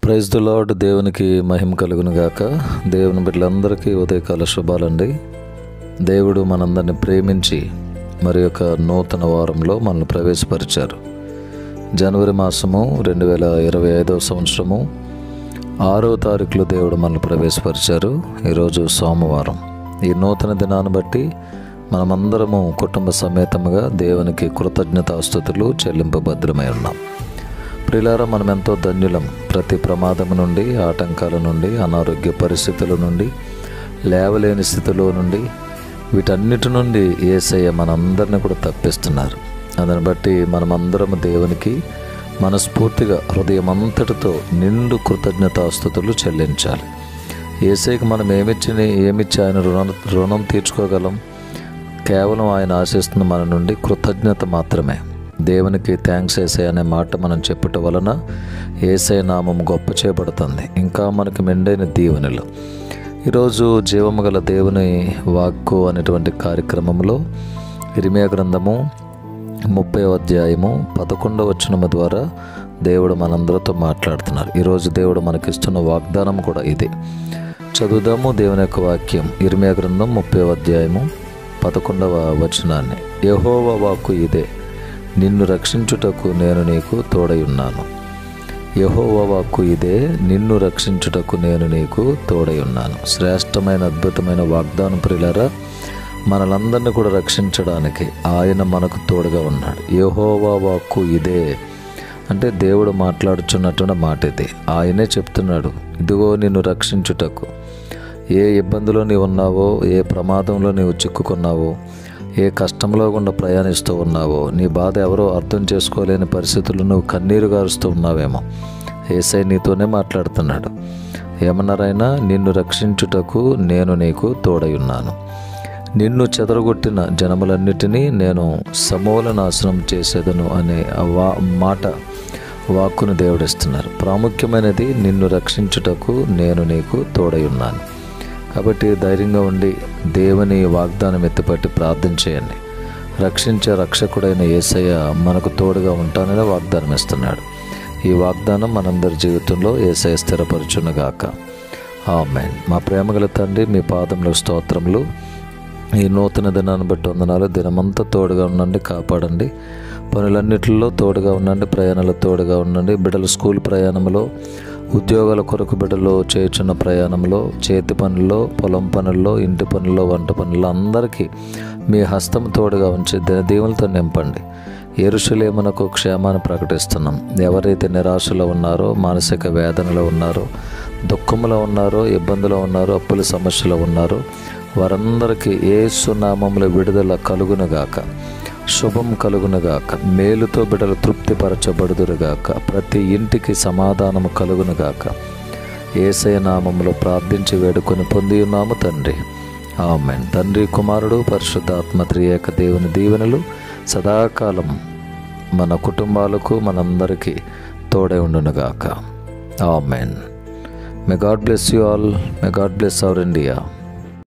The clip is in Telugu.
Praise the lord. దేవునికి మహిమ కలుగును గాక. దేవుని బిడ్డలందరికీ ఉదయకాల శుభాలండి. దేవుడు మనందరిని ప్రేమించి మరి యొక్క నూతన వారంలో మనల్ని ప్రవేశపరిచారు. జనవరి మాసము 2025 సంవత్సరము 6వ తారీఖులో దేవుడు మనల్ని ప్రవేశపరిచారు. ఈరోజు సోమవారం. ఈ నూతన దినాన్ని బట్టి మనమందరము కుటుంబ సమేతముగా దేవునికి కృతజ్ఞతాస్తుతులు చెల్లింపభద్రమై ఉన్నాం. ప్రియులారా, మనం ఎంతో ధన్యులం. ప్రతి ప్రమాదం నుండి, ఆటంకాల నుండి, అనారోగ్య పరిస్థితుల నుండి, లేవలేని స్థితిలో నుండి, వీటన్నిటి నుండి యేసయ్య మనందరినీ కూడా తప్పిస్తున్నారు. దాన్ని బట్టి మనమందరం దేవునికి మనస్ఫూర్తిగా హృదయమంతటితో నిండు కృతజ్ఞతాస్తుతులు చెల్లించాలి. యేసయ్యకి మనం ఏమిచ్చి ఆయన రుణం తీర్చుకోగలం? కేవలం ఆయన ఆశిస్తున్న మన నుండి కృతజ్ఞత మాత్రమే. దేవునికి థ్యాంక్స్ యేసయ్య అనే మాట మనం చెప్పుట వలన యేసయ్య నామం గొప్ప చేయబడుతుంది. ఇంకా మనకు మెండైన దీవెనలు. ఈరోజు జీవము గల దేవుని వాక్కు అనేటువంటి కార్యక్రమంలో ఇర్మియా గ్రంథము 30వ అధ్యాయము 11వ వచనము ద్వారా దేవుడు మనందరితో మాట్లాడుతున్నారు. ఈరోజు దేవుడు మనకిస్తున్న వాగ్దానం కూడా ఇదే. చదువుదాము దేవుని యొక్క వాక్యం. ఇర్మియా గ్రంథం 30వ అధ్యాయము 11వ వచనాన్ని. యెహోవా వాక్కు ఇదే, నిన్ను రక్షించుటకు నేను నీకు తోడయున్నాను. యెహోవా వాక్కు ఇదే, నిన్ను రక్షించుటకు నేను నీకు తోడయున్నాను. శ్రేష్టమైన అద్భుతమైన వాగ్దానం ప్రియులారా. మనలందరినీ కూడా రక్షించడానికి ఆయన మనకు తోడుగా ఉన్నాడు. యెహోవా వాక్కు ఇదే అంటే దేవుడు మాట్లాడుచున్నటువంటి మాట ఇది. ఆయనే చెప్తున్నాడు, ఇదిగో నిన్ను రక్షించుటకు. ఏ ఇబ్బందిలో నీవు ఉన్నావో, ఏ ప్రమాదంలో నీవు చిక్కుకున్నావో, ఏ కష్టంలో గుండా ప్రయాణిస్తూ ఉన్నావో, నీ బాధ ఎవరో అర్థం చేసుకోలేని పరిస్థితుల్లో నువ్వు కన్నీరు గారుస్తూ ఉన్నావేమో, యేసయ్య నీతోనే మాట్లాడుతున్నాడు. ఏమన్నారైనా, నిన్ను రక్షించుటకు నేను నీకు తోడై ఉన్నాను. నిన్ను చెదరగొట్టిన జనములన్నిటినీ నేను సమూల నాశనం చేసేదను అనే వాక్కును దేవుడిస్తున్నారు. ప్రాముఖ్యమైనది, నిన్ను రక్షించుటకు నేను నీకు తోడై ఉన్నాను. కాబట్టి ధైర్యంగా ఉండి దేవుని వాగ్దానం ఎత్తిపట్టి ప్రార్థన చేయండి. రక్షించే రక్షకుడైన యేసయ్య మనకు తోడుగా ఉంటానని వాగ్దానం ఇస్తున్నాడు. ఈ వాగ్దానం మనందరి జీవితంలో యేసయ్య స్థిరపరచునుగాక. ఆమేన్. మా ప్రేమగల తండ్రి, మీ పాదముల స్తోత్రములు. ఈ నూతన దినాన్ని బట్టి వందనాలు. దినమంతా తోడుగా ఉండండి, కాపాడండి. పనులన్నిటిలో తోడుగా ఉండండి, ప్రయాణాలు తోడుగా ఉండండి. బిడ్డల స్కూల్ ప్రయాణంలో, ఉద్యోగాల కొరకు బిడ్డలు చేయుచున్న ప్రయాణంలో, చేతి పనుల్లో, పొలం పనుల్లో, ఇంటి పనుల్లో, వంట పనుల్లో అందరికీ మీ హస్తం తోడుగా ఉంచి దీవెనలతో నింపండి. యెరూషలేమునకు క్షేమాన్ని ప్రకటిస్తున్నాం. ఎవరైతే నిరాశలో ఉన్నారో, మానసిక వేదనలో ఉన్నారో, దుఃఖంలో ఉన్నారో, ఇబ్బందులో ఉన్నారో, అప్పుల సమస్యలో ఉన్నారో, వారందరికీ యేసు నామములో విడుదల కలుగునుగాక, శుభం కలుగునుగాక, మేలుతో బిడ్డలు తృప్తిపరచబడుదురుగాక, ప్రతి ఇంటికి సమాధానము కలుగునుగాక. యేసయ్య నామములో ప్రార్థించి వేడుకొని పొంది ఉన్నాము తండ్రి. ఆమేన్. తండ్రి, కుమారుడు, పరిశుద్ధాత్మ త్రియేక దేవుని దీవెనలు సదాకాలం మన కుటుంబాలకు, మనందరికీ తోడై ఉండునుగాక. Amen. May God bless you all. May God bless our India.